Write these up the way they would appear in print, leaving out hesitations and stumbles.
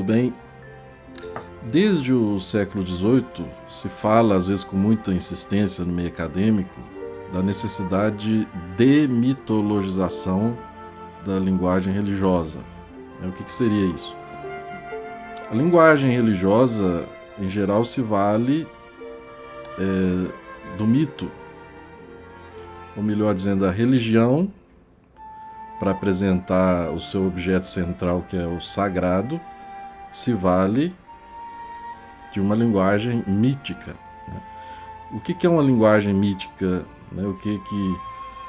bem. Desde o século XVIII se fala, às vezes com muita insistência no meio acadêmico, da necessidade de demitologização da linguagem religiosa. O que seria isso? A linguagem religiosa, em geral, se vale do mito, ou melhor dizendo, da religião, para apresentar o seu objeto central, que é o sagrado, se vale de uma linguagem mítica. O que é uma linguagem mítica? O que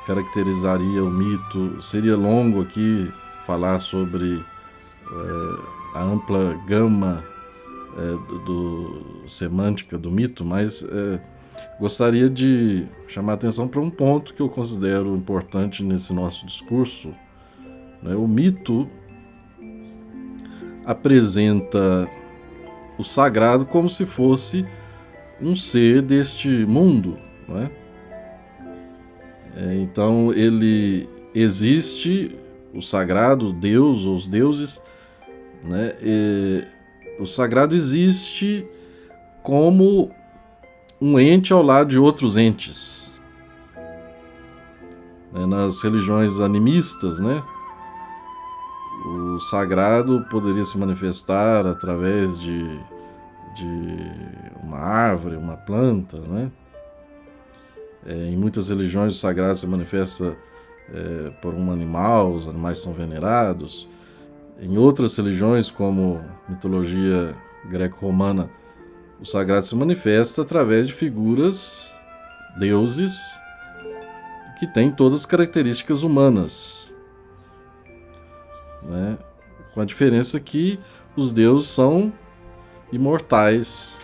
caracterizaria o mito? Seria longo aqui falar sobre a ampla gama semântica do mito, mas gostaria de chamar a atenção para um ponto que eu considero importante nesse nosso discurso. O mito apresenta o sagrado como se fosse um ser deste mundo. Então ele existe, o sagrado, Deus ou os deuses, o sagrado existe como um ente ao lado de outros entes. Nas religiões animistas, o sagrado poderia se manifestar através de uma árvore, uma planta. Em muitas religiões o sagrado se manifesta por um animal, os animais são venerados. Em outras religiões, como mitologia greco-romana, o sagrado se manifesta através de figuras, deuses, que têm todas as características humanas. Com a diferença que os deuses são imortais,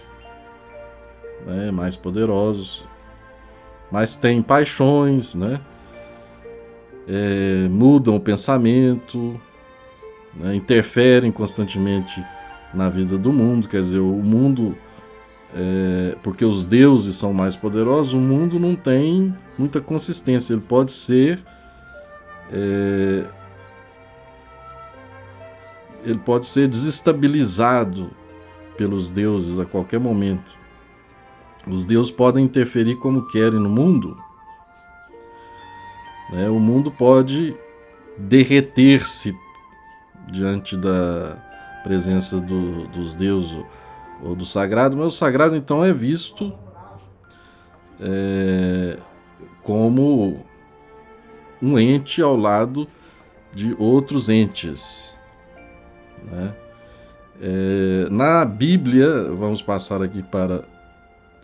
mais poderosos, mas têm paixões, mudam o pensamento, interferem constantemente na vida do mundo. Quer dizer, o mundo, porque os deuses são mais poderosos, o mundo não tem muita consistência. Ele pode ser desestabilizado pelos deuses a qualquer momento. Os deuses podem interferir como querem no mundo. O mundo pode derreter-se diante da presença dos deuses ou do sagrado, mas o sagrado então é visto como um ente ao lado de outros entes. Na Bíblia, vamos passar aqui para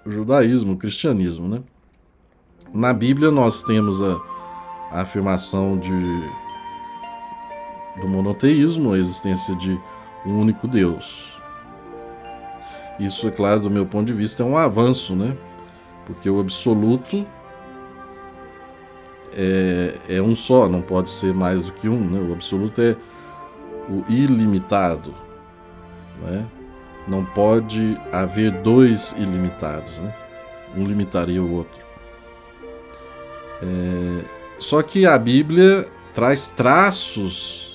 o judaísmo, o cristianismo. Na Bíblia nós temos a afirmação do monoteísmo, a existência de um único Deus. Isso, é claro, do meu ponto de vista, é um avanço, porque o absoluto é um só, não pode ser mais do que um. O absoluto é o ilimitado. Não pode haver dois ilimitados. Um limitaria o outro. Só que a Bíblia traz traços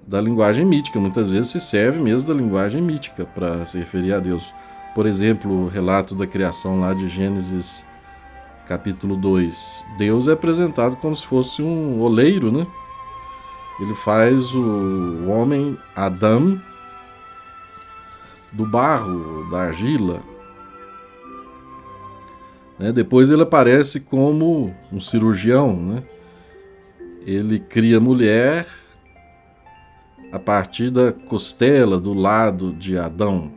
da linguagem mítica. Muitas vezes se serve mesmo da linguagem mítica para se referir a Deus. Por exemplo, o relato da criação lá de Gênesis capítulo 2. Deus é apresentado como se fosse um oleiro, Ele faz o homem, Adão, do barro, da argila. Depois ele aparece como um cirurgião. Ele cria a mulher a partir da costela, do lado de Adão.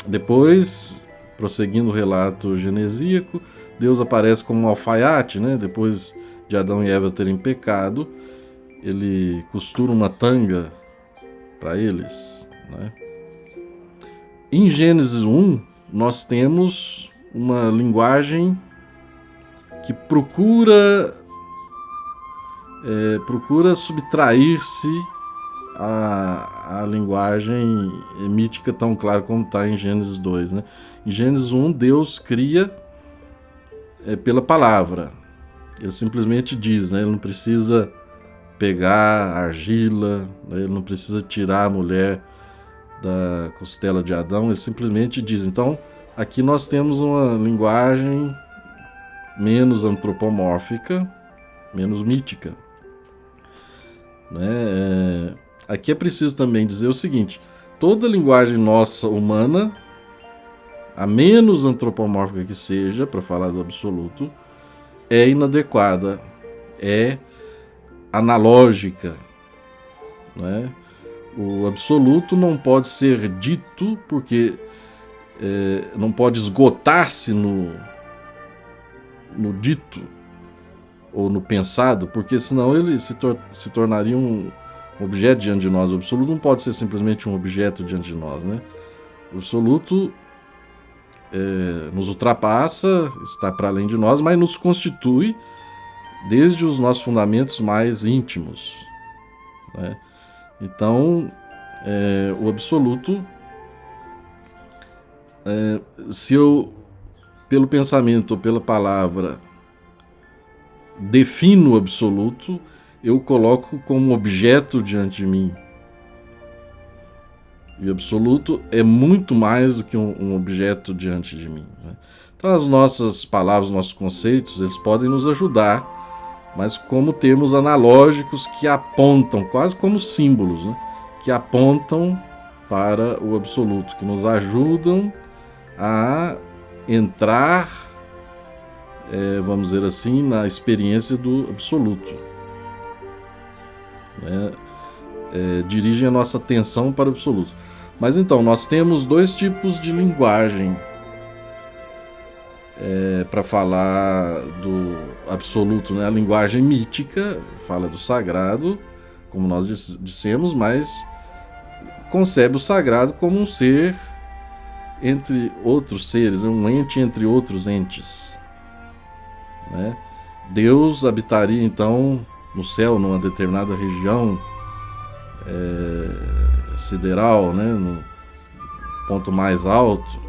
Depois, prosseguindo o relato genesíaco, Deus aparece como um alfaiate, depois de Adão e Eva terem pecado, ele costura uma tanga para eles. Em Gênesis 1, nós temos uma linguagem que procura subtrair-se à linguagem mítica tão clara como está em Gênesis 2. Em Gênesis 1, Deus cria pela palavra. Ele simplesmente diz, ele não precisa pegar argila, né? Ele não precisa tirar a mulher da costela de Adão, ele simplesmente diz. Então, aqui nós temos uma linguagem menos antropomórfica, menos mítica, né? Aqui é preciso também dizer o seguinte: toda linguagem nossa humana, a menos antropomórfica que seja, para falar do absoluto, é inadequada, é analógica, né? O absoluto não pode ser dito porque não pode esgotar-se no dito ou no pensado, porque senão ele se tornaria um objeto diante de nós. O absoluto não pode ser simplesmente um objeto diante de nós, né? O absoluto nos ultrapassa, está para além de nós, mas nos constitui desde os nossos fundamentos mais íntimos, né? Então, o absoluto, se eu, pelo pensamento ou pela palavra, defino o absoluto, eu coloco como objeto diante de mim. E o absoluto é muito mais do que um objeto diante de mim, né? Então, as nossas palavras, nossos conceitos, eles podem nos ajudar, mas como termos analógicos que apontam, quase como símbolos, né? Que apontam para o absoluto, que nos ajudam a entrar, vamos dizer assim, na experiência do absoluto, né? Dirigem a nossa atenção para o absoluto. Mas então, nós temos dois tipos de linguagem para falar do absoluto, né? A linguagem mítica fala do sagrado, como nós dissemos, mas concebe o sagrado como um ser entre outros seres, um ente entre outros entes, né? Deus habitaria então no céu, numa determinada região sideral, né? No ponto mais alto,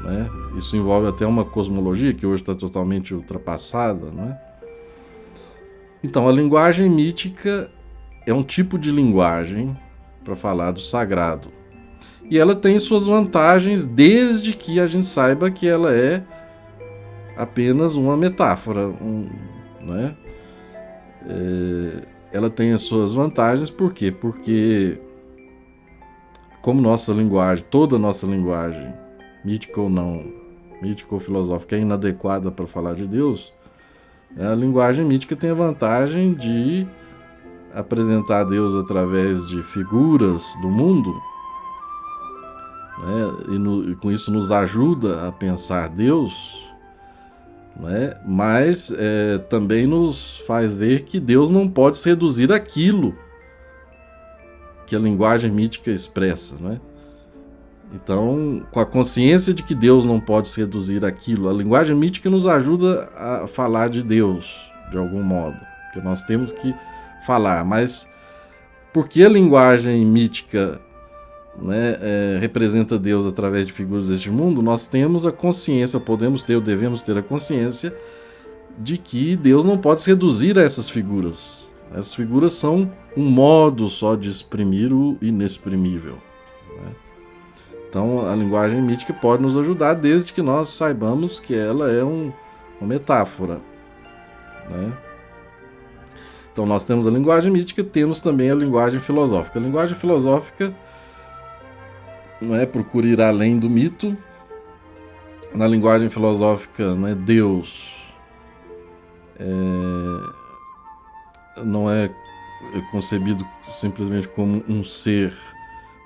né? Isso envolve até uma cosmologia que hoje está totalmente ultrapassada, né? Então, a linguagem mítica é um tipo de linguagem para falar do sagrado. E ela tem suas vantagens, desde que a gente saiba que ela é apenas uma metáfora, né? Ela tem as suas vantagens, por quê? Porque, como nossa linguagem, toda nossa linguagem, mítica ou não, mítica ou filosófica, é inadequada para falar de Deus, a linguagem mítica tem a vantagem de apresentar Deus através de figuras do mundo, né? E com isso nos ajuda a pensar Deus, né? Mas também nos faz ver que Deus não pode se reduzir àquilo que a linguagem mítica expressa, né? Então, com a consciência de que Deus não pode se reduzir àquilo, a linguagem mítica nos ajuda a falar de Deus, de algum modo, que nós temos que falar. Mas porque a linguagem mítica, né, representa Deus através de figuras deste mundo, nós temos a consciência, podemos ter ou devemos ter a consciência de que Deus não pode se reduzir a essas figuras. Essas figuras são um modo só de exprimir o inexprimível, né? Então, a linguagem mítica pode nos ajudar, desde que nós saibamos que ela é uma metáfora, né? Então, nós temos a linguagem mítica, temos também a linguagem filosófica. A linguagem filosófica procura ir além do mito. Na linguagem filosófica, Deus não é concebido simplesmente como um ser,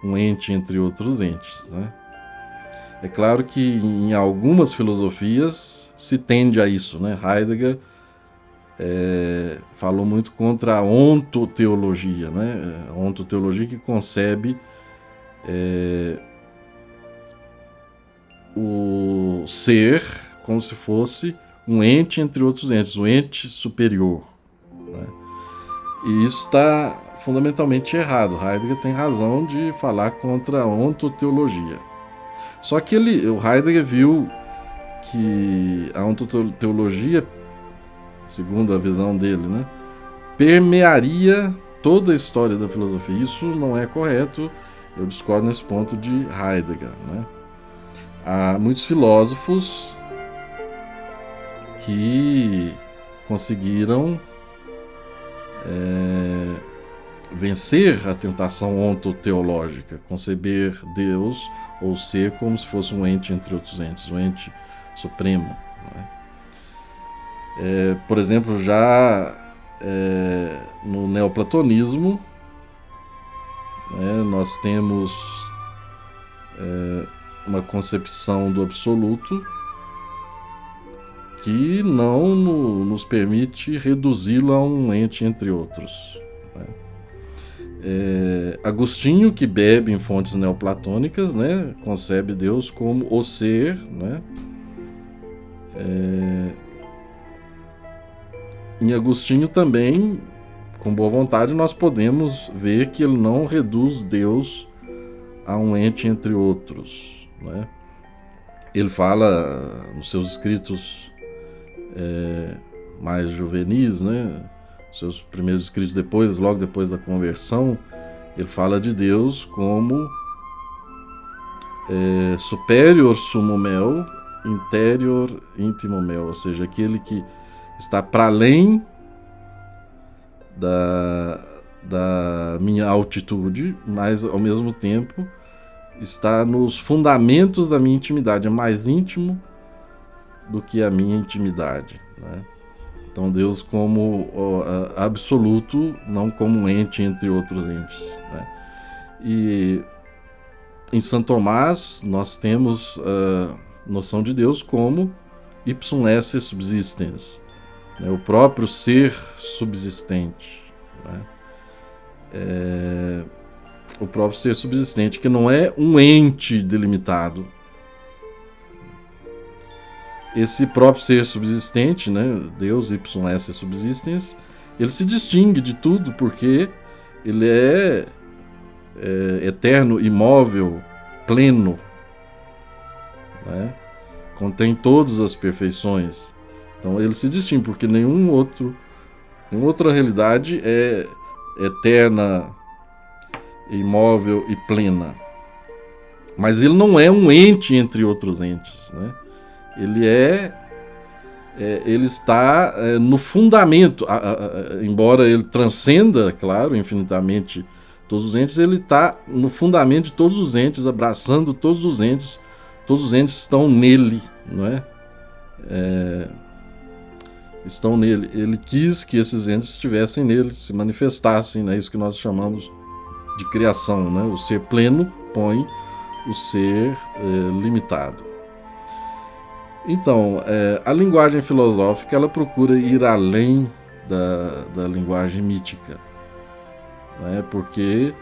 um ente entre outros entes, né? É claro que em algumas filosofias se tende a isso, né? Heidegger falou muito contra a ontoteologia, né? A ontoteologia que concebe o ser como se fosse um ente entre outros entes, um ente superior, né? E isso está fundamentalmente errado. Heidegger tem razão de falar contra a ontoteologia. Só que o Heidegger viu que a ontoteologia, segundo a visão dele, né, permearia toda a história da filosofia. Isso não é correto, eu discordo nesse ponto de Heidegger, né? Há muitos filósofos que conseguiram vencer a tentação ontoteológica, conceber Deus ou ser como se fosse um ente entre outros entes, um ente supremo, né? Por exemplo, já no neoplatonismo, né, nós temos uma concepção do absoluto que não nos permite reduzi-lo a um ente entre outros, né? Agostinho, que bebe em fontes neoplatônicas, né, concebe Deus como o ser, né? Em Agostinho também, com boa vontade, nós podemos ver que ele não reduz Deus a um ente entre outros, né? Ele fala nos seus escritos mais juvenis, né? Seus primeiros escritos logo depois da conversão, ele fala de Deus como superior summum mel, interior intimo mel, ou seja, aquele que está para além da minha altitude, mas ao mesmo tempo está nos fundamentos da minha intimidade, é mais íntimo do que a minha intimidade, né? Então Deus como absoluto, não como um ente entre outros entes, né? E em Santo Tomás nós temos a noção de Deus como ipsum esse subsistens, né? O próprio ser subsistente, né? O próprio ser subsistente, que não é um ente delimitado. Esse próprio ser subsistente, né, Deus ipsum esse subsistens, ele se distingue de tudo porque ele é eterno, imóvel, pleno, né? Contém todas as perfeições. Então ele se distingue porque nenhuma outra realidade é eterna, imóvel e plena. Mas ele não é um ente entre outros entes, né? Ele está no fundamento, embora ele transcenda, claro, infinitamente todos os entes, ele está no fundamento de todos os entes, abraçando todos os entes estão nele, não é? Estão nele. Ele quis que esses entes estivessem nele, se manifestassem, né? Isso que nós chamamos de criação, né? O ser pleno põe o ser limitado. Então, a linguagem filosófica ela procura ir além da linguagem mítica, né? Porque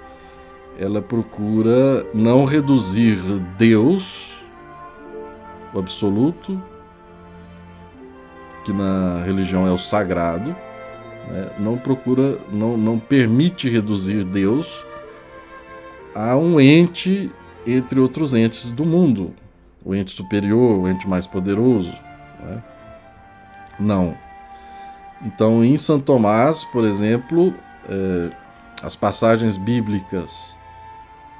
ela procura não reduzir Deus, o absoluto, que na religião é o sagrado, né? Não permite reduzir Deus a um ente entre outros entes do mundo, o ente superior, o ente mais poderoso, né? Não. Então, em Santo Tomás, por exemplo, as passagens bíblicas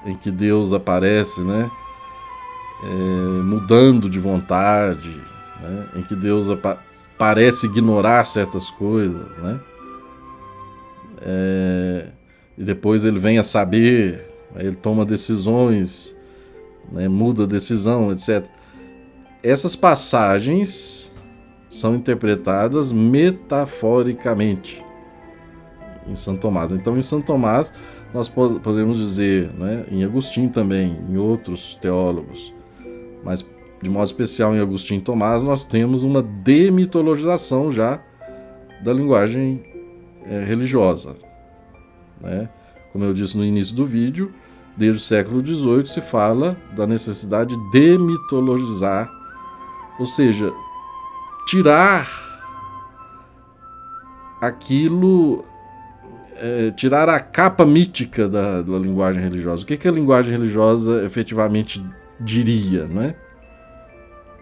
em que Deus aparece, né, mudando de vontade, né, em que Deus parece ignorar certas coisas, né, e depois ele vem a saber, ele toma decisões, né, muda a decisão, etc. Essas passagens são interpretadas metaforicamente em Santo Tomás. Então, em Santo Tomás, nós podemos dizer, né, em Agostinho também, em outros teólogos, mas de modo especial em Agostinho e Tomás, nós temos uma demitologização já da linguagem religiosa, né? Como eu disse no início do vídeo, desde o século XVIII se fala da necessidade de demitologizar, ou seja, tirar aquilo, tirar a capa mítica da linguagem religiosa. O que a linguagem religiosa efetivamente diria, não é?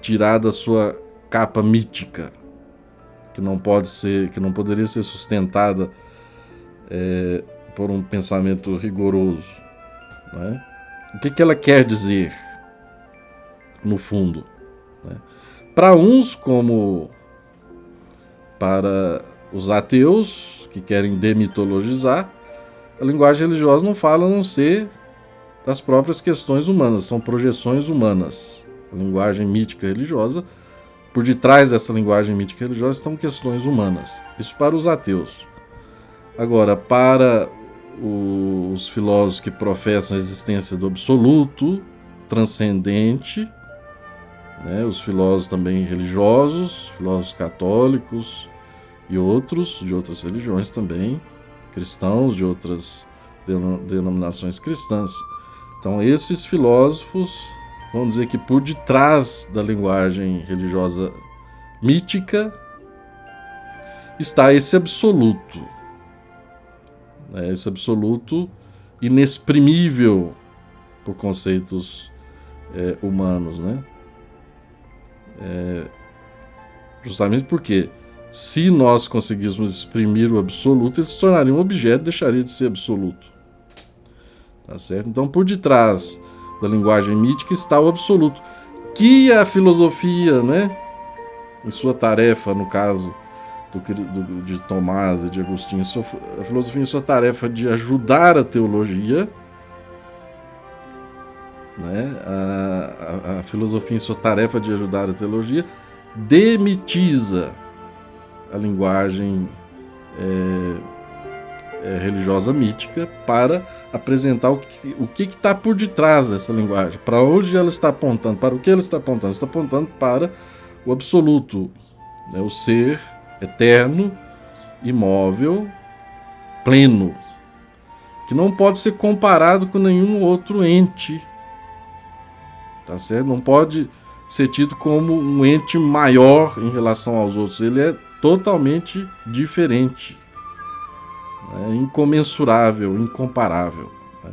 Tirar da sua capa mítica, que não poderia ser sustentada por um pensamento rigoroso, né? O que ela quer dizer, no fundo, né? Para uns, como para os ateus, que querem demitologizar, a linguagem religiosa não fala a não ser das próprias questões humanas, são projeções humanas. A linguagem mítica religiosa, por detrás dessa linguagem mítica religiosa estão questões humanas. Isso para os ateus. Agora, para os filósofos que professam a existência do absoluto, transcendente, né, os filósofos também religiosos, filósofos católicos e outros, de outras religiões também, cristãos de outras denominações cristãs. Então, esses filósofos, vamos dizer que por detrás da linguagem religiosa mítica está esse absoluto, né? Esse absoluto inexprimível por conceitos humanos, né? Justamente porque, se nós conseguíssemos exprimir o absoluto, ele se tornaria um objeto e deixaria de ser absoluto. Tá certo? Então, por detrás da linguagem mítica está o absoluto, que a filosofia, né, em sua tarefa, no caso de Tomás e de Agostinho, a filosofia em sua tarefa de ajudar a teologia, né, a filosofia em sua tarefa de ajudar a teologia, demitiza a linguagem religiosa mítica para apresentar o que está por detrás dessa linguagem, para onde ela está apontando, para o que ela está apontando. Ela está apontando para o absoluto, né, o ser eterno, imóvel, pleno, que não pode ser comparado com nenhum outro ente, tá certo? Não pode ser tido como um ente maior em relação aos outros. Ele é totalmente diferente, né? Incomensurável, incomparável, né?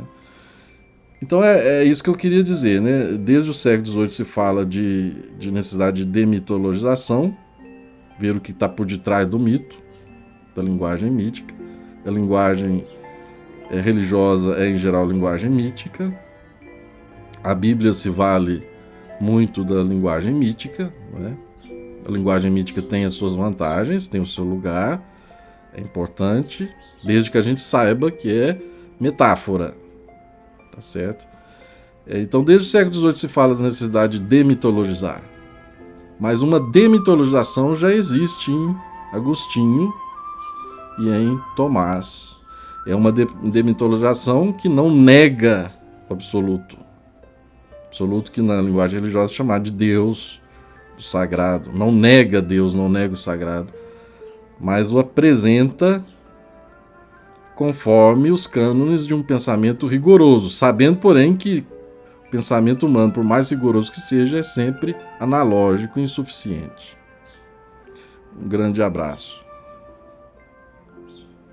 Então é isso que eu queria dizer, né? Desde o século XVIII se fala de necessidade de demitologização, ver o que está por detrás do mito, da linguagem mítica. A linguagem religiosa é, em geral, linguagem mítica. A Bíblia se vale muito da linguagem mítica, né? A linguagem mítica tem as suas vantagens, tem o seu lugar, é importante, desde que a gente saiba que é metáfora, tá certo? Então, desde o século XVIII se fala da necessidade de demitologizar, mas uma demitologização já existe em Agostinho e em Tomás. É uma demitologização que não nega o absoluto. Absoluto que na linguagem religiosa é chamado de Deus, do sagrado. Não nega Deus, não nega o sagrado, mas o apresenta conforme os cânones de um pensamento rigoroso, sabendo, porém, que o pensamento humano, por mais rigoroso que seja, é sempre analógico e insuficiente. Um grande abraço.